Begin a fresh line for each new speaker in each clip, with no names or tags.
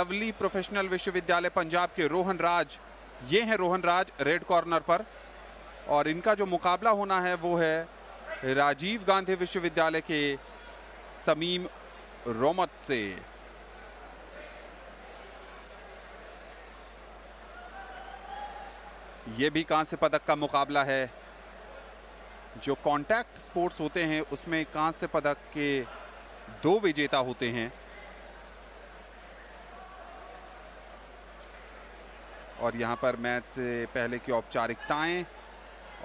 Lovely professional विश्वविद्यालय पंजाब के रोहन राज, ये हैं रोहन राज रेड कॉर्नर पर, और इनका जो मुकाबला होना है वो है राजीव गांधी विश्वविद्यालय के समीम रोमत से। ये भी कांस्य पदक का मुकाबला है। जो कांटेक्ट स्पोर्ट्स होते हैं उसमें कांस्य पदक के 2 विजेता होते हैं, और यहां पर मैच से पहले की औपचारिकताएं,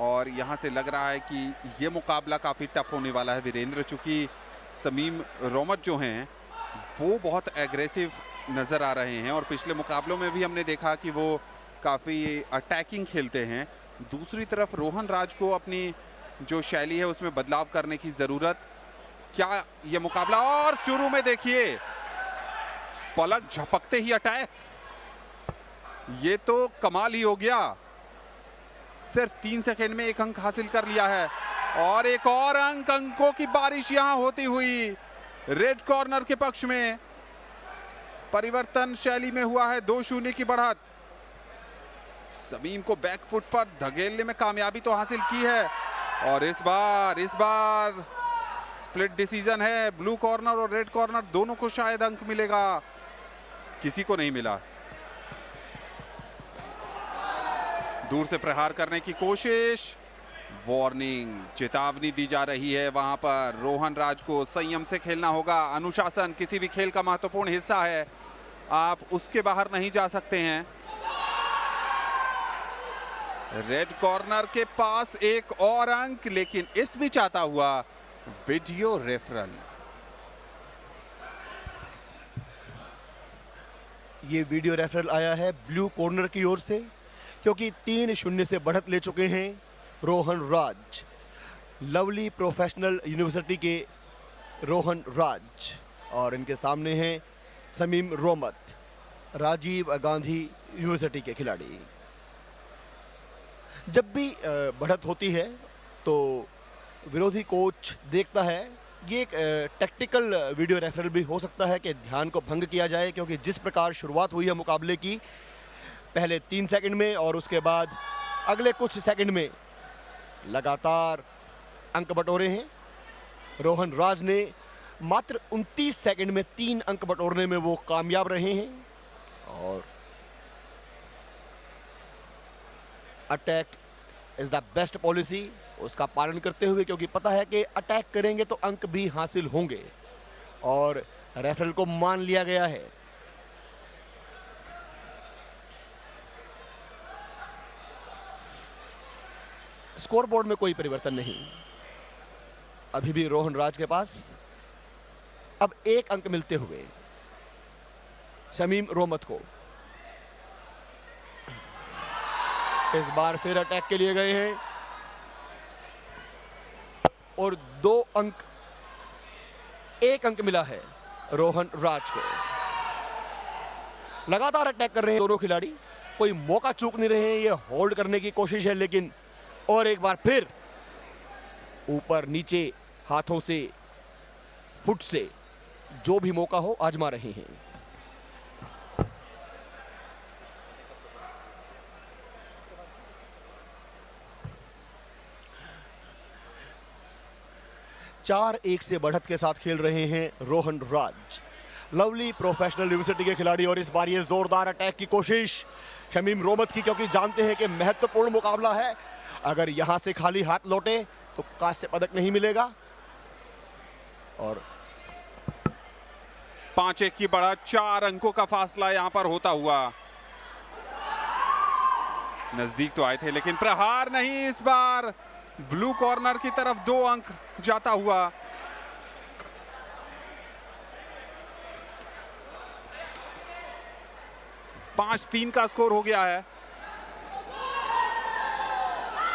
और यहां से लग रहा है कि ये मुकाबला काफ़ी टफ होने वाला है वीरेंद्र, चूंकि समीम रोमत जो हैं वो बहुत एग्रेसिव नज़र आ रहे हैं, और पिछले मुकाबलों में भी हमने देखा कि वो काफ़ी अटैकिंग खेलते हैं। दूसरी तरफ रोहन राज को अपनी जो शैली है उसमें बदलाव करने की ज़रूरत। क्या ये मुकाबला, और शुरू में देखिए पलक झपकते ही अटैक, ये तो कमाल ही हो गया। सिर्फ 3 सेकंड में 1 अंक हासिल कर लिया है, और एक और अंक, अंकों की बारिश यहां होती हुई रेड कॉर्नर के पक्ष में। परिवर्तन शैली में हुआ है 2-0 की बढ़त। समीम को बैकफुट पर धकेलने में कामयाबी तो हासिल की है, और इस बार स्प्लिट डिसीजन है। ब्लू कॉर्नर और रेड कॉर्नर दोनों को शायद अंक मिलेगा, किसी को नहीं मिला। दूर से प्रहार करने की कोशिश, वार्निंग, चेतावनी दी जा रही है वहां पर। रोहन राज को संयम से खेलना होगा। अनुशासन किसी भी खेल का महत्वपूर्ण हिस्सा है, आप उसके बाहर नहीं जा सकते हैं। रेड कॉर्नर के पास एक और अंक, लेकिन इस भी चाहता हुआ वीडियो रेफरल।
ये वीडियो रेफरल आया है ब्लू कॉर्नर की ओर से, क्योंकि 3-0 से बढ़त ले चुके हैं रोहन राज। लवली प्रोफेशनल यूनिवर्सिटी के रोहन राज, और इनके सामने हैं समीम रोमत, राजीव गांधी यूनिवर्सिटी के खिलाड़ी। जब भी बढ़त होती है तो विरोधी कोच देखता है, ये एक टैक्टिकल वीडियो रेफरल भी हो सकता है कि ध्यान को भंग किया जाए, क्योंकि जिस प्रकार शुरुआत हुई है मुकाबले की, पहले 3 सेकंड में और उसके बाद अगले कुछ सेकंड में लगातार अंक बटोरे हैं। रोहन राज ने मात्र 29 सेकंड में 3 अंक बटोरने में वो कामयाब रहे हैं, और attack is the best policy उसका पालन करते हुए, क्योंकि पता है कि अटैक करेंगे तो अंक भी हासिल होंगे, और रेफरल को मान लिया गया है। स्कोरबोर्ड में कोई परिवर्तन नहीं, अभी भी रोहन राज के पास अब 1 अंक मिलते हुए समीम रोमत को। इस बार फिर अटैक के लिए गए हैं, और 2 अंक, 1 अंक मिला है रोहन राज को। लगातार अटैक कर रहे हैं दोनों खिलाड़ी, कोई मौका चूक नहीं रहे हैं। ये होल्ड करने की कोशिश है, लेकिन और एक बार फिर ऊपर नीचे हाथों से, फुट से, जो भी मौका हो आजमा रहे हैं। चार 1 से बढ़त के साथ खेल रहे हैं रोहन राज, लवली प्रोफेशनल यूनिवर्सिटी के खिलाड़ी। और इस बार ये जोरदार अटैक की कोशिश शमीम रोमत की, क्योंकि जानते हैं कि महत्वपूर्ण मुकाबला है। अगर यहां से खाली हाथ लौटे तो कांस्य पदक नहीं मिलेगा। और
5-1 की बढ़त, 4 अंकों का फासला यहां पर होता हुआ। नजदीक तो आए थे, लेकिन प्रहार नहीं। इस बार ब्लू कॉर्नर की तरफ 2 अंक जाता हुआ। पांच 3 का स्कोर हो गया है,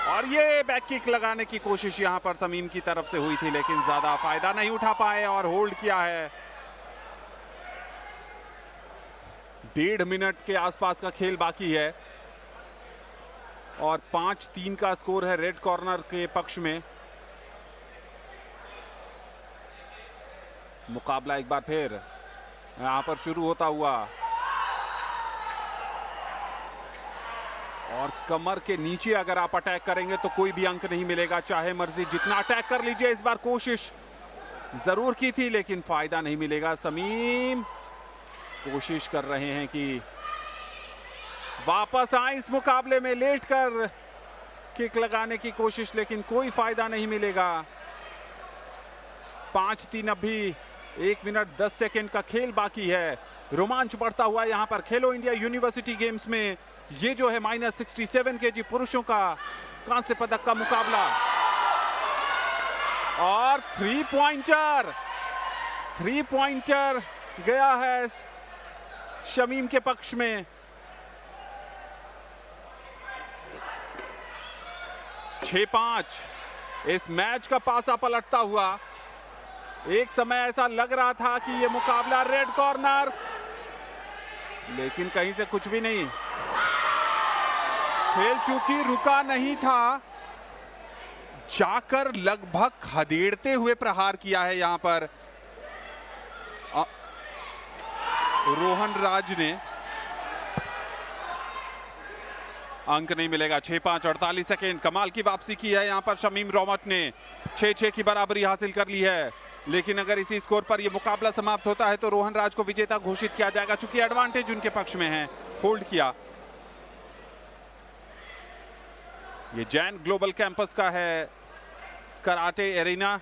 और ये बैक किक लगाने की कोशिश यहां पर समीम की तरफ से हुई थी, लेकिन ज्यादा फायदा नहीं उठा पाए और होल्ड किया है। 1.5 मिनट के आसपास का खेल बाकी है, और 5-3 का स्कोर है रेड कॉर्नर के पक्ष में। मुकाबला एक बार फिर यहां पर शुरू होता हुआ। और कमर के नीचे अगर आप अटैक करेंगे तो कोई भी अंक नहीं मिलेगा, चाहे मर्जी जितना अटैक कर लीजिए। इस बार कोशिश जरूर की थी लेकिन फायदा नहीं मिलेगा। समीम कोशिश कर रहे हैं कि वापस आए इस मुकाबले में, लेटकर किक लगाने की कोशिश, लेकिन कोई फायदा नहीं मिलेगा। 5-3 अभी 1 मिनट 10 सेकेंड का खेल बाकी है। रोमांच बढ़ता हुआ यहां पर खेलो इंडिया यूनिवर्सिटी गेम्स में। ये जो है -67 केजी पुरुषों का कांस्य पदक का मुकाबला, और 3 पॉइंटर गया है शमीम के पक्ष में। 6-5 इस मैच का पासा पलटता हुआ। एक समय ऐसा लग रहा था कि ये मुकाबला रेड कॉर्नर, लेकिन कहीं से कुछ भी नहीं। खेल चूंकि रुका नहीं था, जाकर लगभग खदेड़ते हुए प्रहार किया है यहां पर रोहन राज ने। अंक नहीं मिलेगा। 6-5 48 सेकेंड। कमाल की वापसी की है यहां पर शमीम रोमट ने। 6-6 की बराबरी हासिल कर ली है, लेकिन अगर इसी स्कोर पर यह मुकाबला समाप्त होता है तो रोहन राज को विजेता घोषित किया जाएगा, चूंकि एडवांटेज उनके पक्ष में है। होल्ड किया। ये जैन ग्लोबल कैंपस का है कराटे एरिना।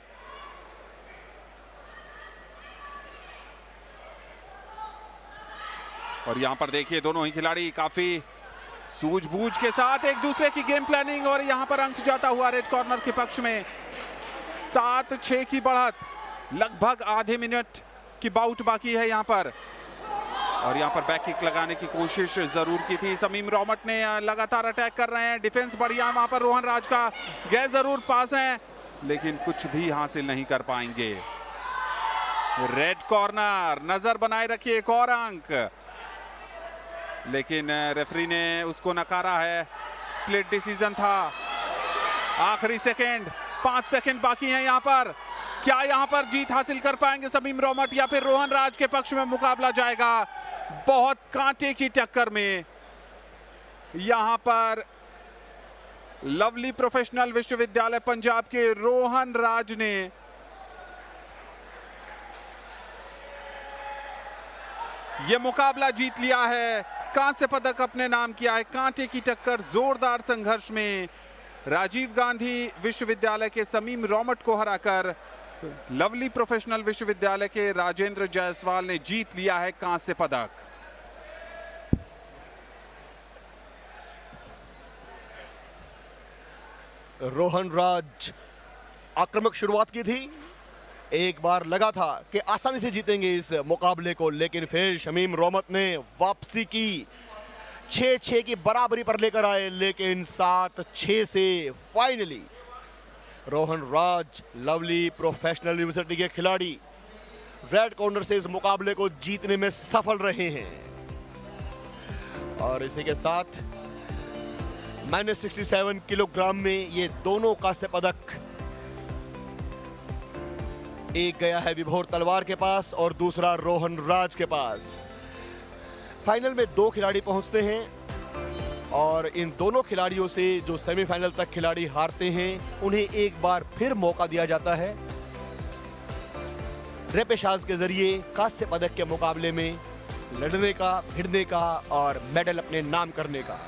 और यहां पर देखिए दोनों ही खिलाड़ी काफी सूझबूझ के साथ एक दूसरे की गेम प्लानिंग, और यहां पर अंक जाता हुआ रेड कॉर्नर के पक्ष में। 7-6 की बढ़त, लगभग आधे मिनट की बाउट बाकी है यहां पर। और यहां पर बैक किक लगाने की कोशिश जरूर की थी समीम रोमट ने। लगातार अटैक कर रहे हैं, डिफेंस बढ़िया वहां पर रोहन राज का। गए जरूर पास हैं लेकिन कुछ भी हासिल नहीं कर पाएंगे। रेड कॉर्नर, नजर बनाए रखिए, एक और अंक, लेकिन रेफरी ने उसको नकारा है। स्प्लिट डिसीजन था। आखिरी सेकेंड, 5 सेकेंड बाकी हैं यहां पर। क्या यहां पर जीत हासिल कर पाएंगे समीम रोमट, या फिर रोहन राज के पक्ष में मुकाबला जाएगा? बहुत कांटे की टक्कर में यहां पर लवली प्रोफेशनल विश्वविद्यालय पंजाब के रोहन राज ने यह मुकाबला जीत लिया है, कांस्य पदक अपने नाम किया है। कांटे की टक्कर, जोरदार संघर्ष में राजीव गांधी विश्वविद्यालय के समीम रोमट को हराकर लवली प्रोफेशनल विश्वविद्यालय के राजेंद्र जायसवाल ने जीत लिया है कांस्य पदक।
रोहन राज आक्रामक शुरुआत की थी, एक बार लगा था कि आसानी से जीतेंगे इस मुकाबले को, लेकिन फिर शमीम रोमत ने वापसी की। 6-6 की बराबरी पर लेकर आए, लेकिन 7-6 से फाइनली रोहन राज लवली प्रोफेशनल यूनिवर्सिटी के खिलाड़ी रेड कॉर्नर से इस मुकाबले को जीतने में सफल रहे हैं। और इसी के साथ -67 किलोग्राम में ये दोनों कांस्य पदक, एक गया है विभोर तलवार के पास और दूसरा रोहन राज के पास। फाइनल में 2 खिलाड़ी पहुंचते हैं, और इन दोनों खिलाड़ियों से जो सेमीफाइनल तक खिलाड़ी हारते हैं उन्हें एक बार फिर मौका दिया जाता है रेपेशाज के जरिए कांस्य पदक के मुकाबले में लड़ने का, भिड़ने का और मेडल अपने नाम करने का।